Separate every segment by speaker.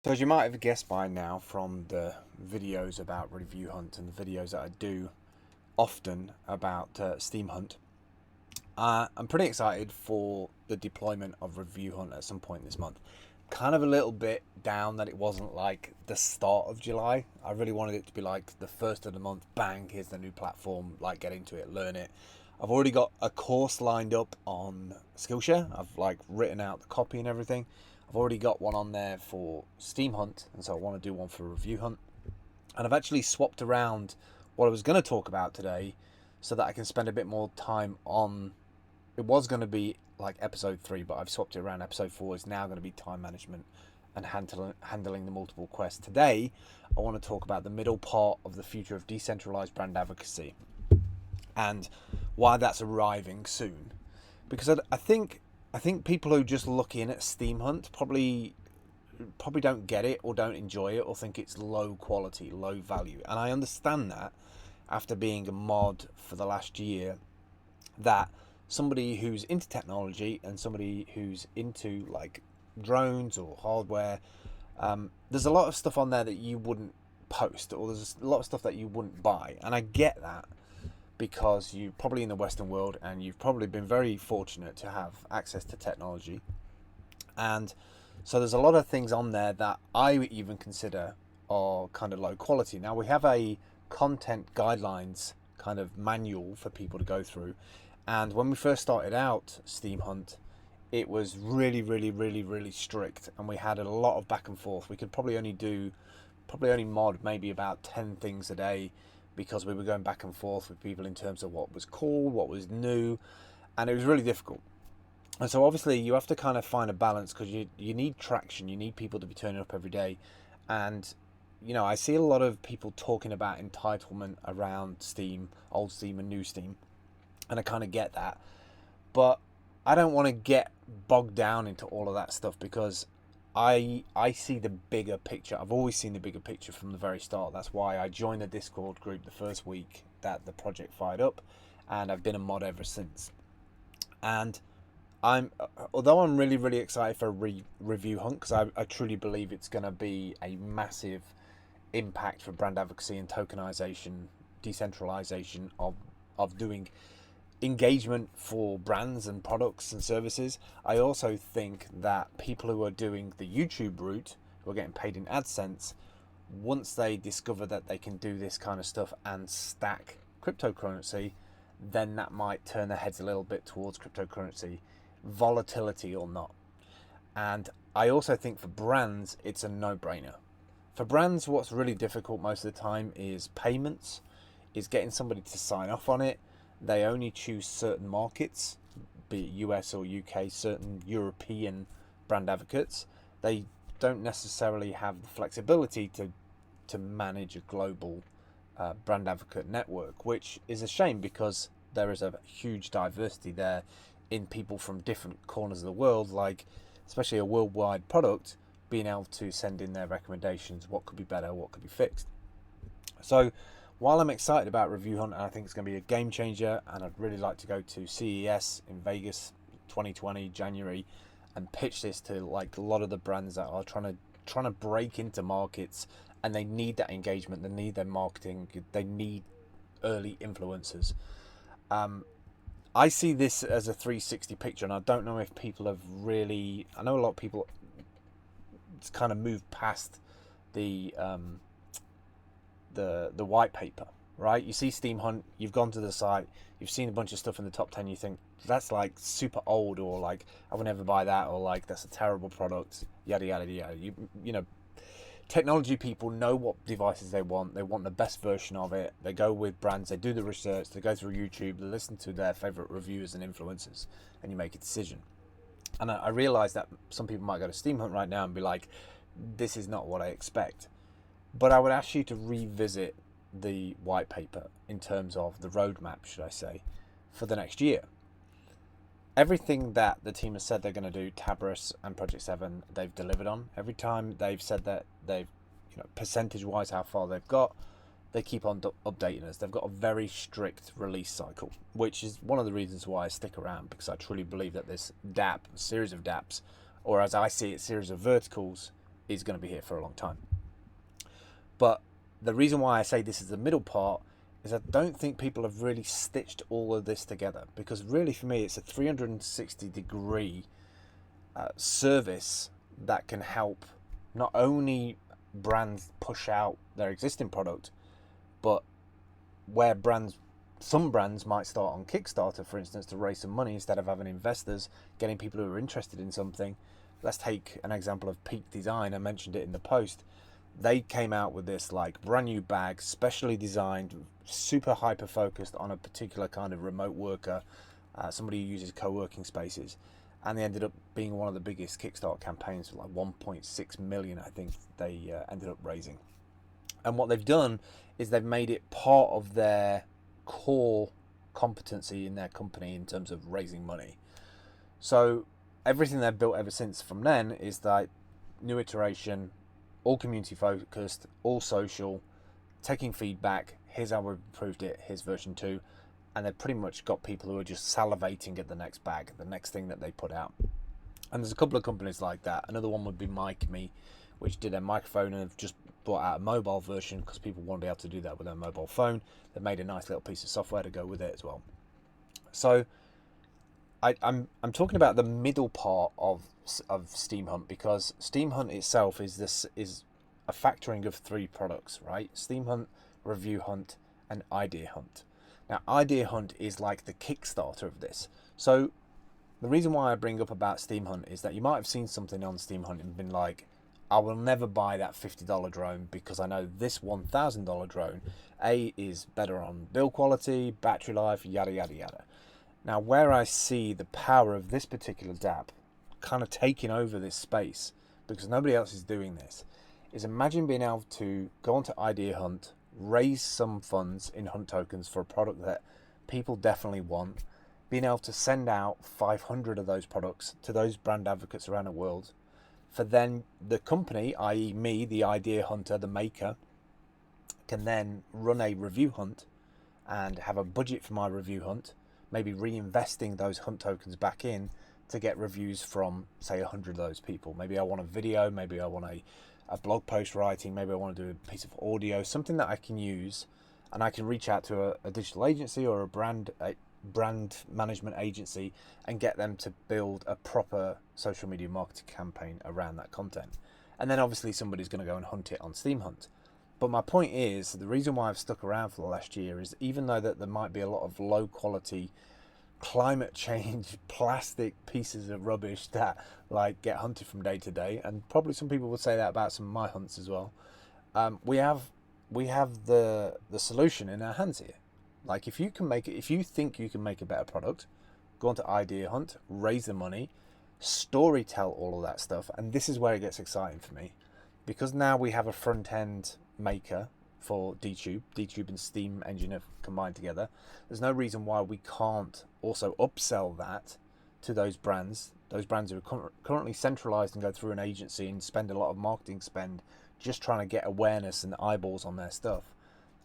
Speaker 1: So as you might have guessed by now from the videos about Review Hunt and the videos that I do often about Steam Hunt, I'm pretty excited for the deployment of Review Hunt at some point this month. Kind of a little bit down that it wasn't like the start of July. I really wanted it to be like the first of the month, bang, here's the new platform, like get into it, learn it. I've already got a course lined up on Skillshare. I've like written out the copy and everything. I've already got one on there for Steam Hunt, and so I want to do one for Review Hunt. And I've actually swapped around what I was going to talk about today so that I can spend a bit more time on. It was going to be like episode 3, but I've swapped it around. Episode 4 is now going to be time management and handling the multiple quests. Today, I want to talk about the middle part of the future of decentralized brand advocacy and why that's arriving soon. Because I think people who just look in at Steam Hunt probably don't get it or don't enjoy it or think it's low quality, low value. And I understand that after being a mod for the last year, that somebody who's into technology and somebody who's into like drones or hardware, there's a lot of stuff on there that you wouldn't post, or there's a lot of stuff that you wouldn't buy. And I get that because you're probably in the Western world and you've probably been very fortunate to have access to technology. And so there's a lot of things on there that I even consider are kind of low quality. Now we have a content guidelines kind of manual for people to go through. And when we first started out Steam Hunt, it was really, really, really, really strict. And we had a lot of back and forth. We could probably only mod maybe about 10 things a day because we were going back and forth with people in terms of what was cool, what was new. And it was really difficult. And so obviously you have to kind of find a balance because you need traction. You need people to be turning up every day. And, I see a lot of people talking about entitlement around Steam, old Steam and new Steam. And I kind of get that. But I don't want to get bogged down into all of that stuff because I see the bigger picture. I've always seen the bigger picture from the very start. That's why I joined the Discord group the first week that the project fired up. And I've been a mod ever since. And although I'm really, really excited for Review Hunt because I truly believe it's going to be a massive impact for brand advocacy and tokenization, decentralization of doing engagement for brands and products and services. I also think that people who are doing the YouTube route, who are getting paid in AdSense, once they discover that they can do this kind of stuff and stack cryptocurrency, then that might turn their heads a little bit towards cryptocurrency, volatility or not. And I also think for brands, it's a no-brainer. For brands, what's really difficult most of the time is payments, is getting somebody to sign off on it. They only choose certain markets, be it US or UK, certain European brand advocates. They don't necessarily have the flexibility to manage a global brand advocate network, which is a shame because there is a huge diversity there in people from different corners of the world, like especially a worldwide product, being able to send in their recommendations, what could be better, what could be fixed. So while I'm excited about Review Hunt and I think it's going to be a game changer, and I'd really like to go to CES in Vegas 2020 January and pitch this to like a lot of the brands that are trying to break into markets, and they need that engagement, they need their marketing, they need early influencers. I see this as a 360 picture, and I don't know if people have really. I know a lot of people kind of moved past the the white paper, right? You see Steam Hunt, you've gone to the site, you've seen a bunch of stuff in the top 10, you think that's like super old, or like I would never buy that, or like that's a terrible product, yada yada yada. You know, technology people know what devices they want. They want the best version of it. They go with brands, they do the research, they go through YouTube, they listen to their favorite reviewers and influencers, and you make a decision. And I realize that some people might go to Steam Hunt right now and be like, this is not what I expect. But I would ask you to revisit the white paper in terms of the roadmap, should I say, for the next year. Everything that the team has said they're going to do, Tabris and Project 7, they've delivered on. Every time they've said that they've, percentage-wise how far they've got, they keep on updating us. They've got a very strict release cycle, which is one of the reasons why I stick around, because I truly believe that this DApp, series of DApps, or as I see it, series of verticals, is going to be here for a long time. But the reason why I say this is the middle part is I don't think people have really stitched all of this together, because really for me it's a 360-degree service that can help not only brands push out their existing product, but where some brands might start on Kickstarter, for instance, to raise some money instead of having investors, getting people who are interested in something. Let's take an example of Peak Design. I mentioned it in the post. They came out with this like brand new bag, specially designed, super hyper focused on a particular kind of remote worker, somebody who uses co-working spaces, and they ended up being one of the biggest Kickstarter campaigns, like 1.6 million, I think they ended up raising. And what they've done is they've made it part of their core competency in their company in terms of raising money. So everything they've built ever since from then is that new iteration, all community focused, all social, taking feedback. Here's how we've improved it. Here's version 2. And they've pretty much got people who are just salivating at the next bag, the next thing that they put out. And there's a couple of companies like that. Another one would be MicMe, which did a microphone and have just brought out a mobile version because people want to be able to do that with their mobile phone. They've made a nice little piece of software to go with it as well. So I'm talking about the middle part of Steam Hunt, because Steam Hunt itself is a factoring of 3 products, right? Steam Hunt, Review Hunt, and Idea Hunt. Now, Idea Hunt is like the Kickstarter of this. So the reason why I bring up about Steam Hunt is that you might have seen something on Steam Hunt and been like, I will never buy that $50 drone because I know this $1,000 drone, A, is better on build quality, battery life, yada, yada, yada. Now, where I see the power of this particular DApp kind of taking over this space, because nobody else is doing this, is imagine being able to go onto Idea Hunt, raise some funds in Hunt tokens for a product that people definitely want, being able to send out 500 of those products to those brand advocates around the world, for then the company, i.e. me, the idea hunter, the maker, can then run a review hunt and have a budget for my review hunt, maybe reinvesting those Hunt tokens back in to get reviews from, say, 100 of those people. Maybe I want a video, maybe I want a blog post writing, maybe I want to do a piece of audio, something that I can use, and I can reach out to a digital agency or a brand management agency and get them to build a proper social media marketing campaign around that content. And then obviously somebody's going to go and hunt it on Steam Hunt. But my point is, the reason why I've stuck around for the last year is, even though that there might be a lot of low quality climate change plastic pieces of rubbish that like get hunted from day to day, and probably some people would say that about some of my hunts as well, we have the solution in our hands here. Like, if you think you can make a better product, go onto Idea Hunt, raise the money, story tell all of that stuff, and this is where it gets exciting for me, because now we have a front end maker for DTube and Steam Engine have combined together. There's no reason why we can't also upsell that to those brands who are currently centralized and go through an agency and spend a lot of marketing spend just trying to get awareness and eyeballs on their stuff,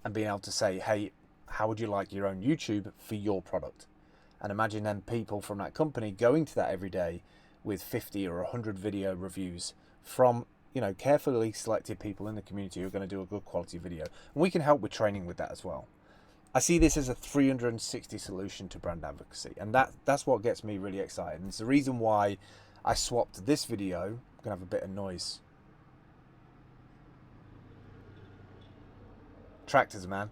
Speaker 1: and being able to say, hey, how would you like your own YouTube for your product? And imagine then people from that company going to that every day with 50 or 100 video reviews from, carefully selected people in the community who are going to do a good quality video. And we can help with training with that as well. I see this as a 360 solution to brand advocacy, and that's what gets me really excited. And it's the reason why I swapped this video. I'm going to have a bit of noise. Tractors, man.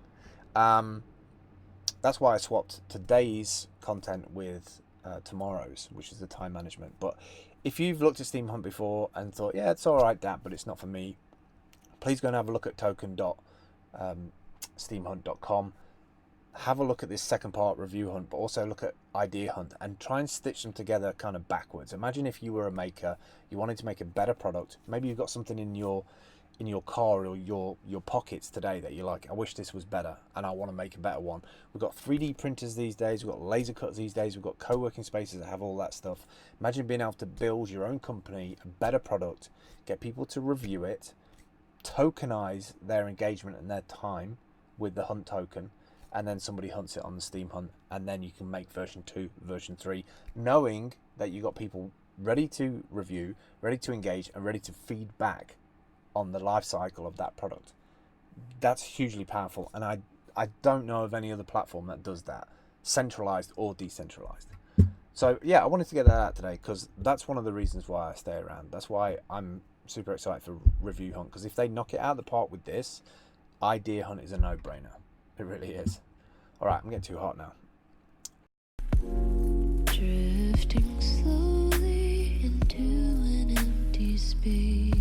Speaker 1: That's why I swapped today's content with tomorrow's, which is the time management. But if you've looked at Steam Hunt before and thought, yeah, it's all right, Dad, but it's not for me, please go and have a look at token.steamhunt.com. Have a look at this second part, Review Hunt, but also look at Idea Hunt and try and stitch them together kind of backwards. Imagine if you were a maker, you wanted to make a better product. Maybe you've got something in your car or your pockets today that you're like, I wish this was better and I want to make a better one. We've got 3D printers these days, we've got laser cuts these days, we've got co-working spaces that have all that stuff. Imagine being able to build your own company, a better product, get people to review it, tokenize their engagement and their time with the Hunt token, and then somebody hunts it on the Steam Hunt, and then you can make version 2, version 3, knowing that you got people ready to review, ready to engage, and ready to feed back on the life cycle of that product. That's hugely powerful, and I don't know of any other platform that does that, centralized or decentralized. So yeah, I wanted to get that out today because that's one of the reasons why I stay around. That's why I'm super excited for Review Hunt, because if they knock it out of the park with this, Idea Hunt is a no-brainer. It really is. All right, I'm getting too hot now.
Speaker 2: Drifting slowly into an empty space.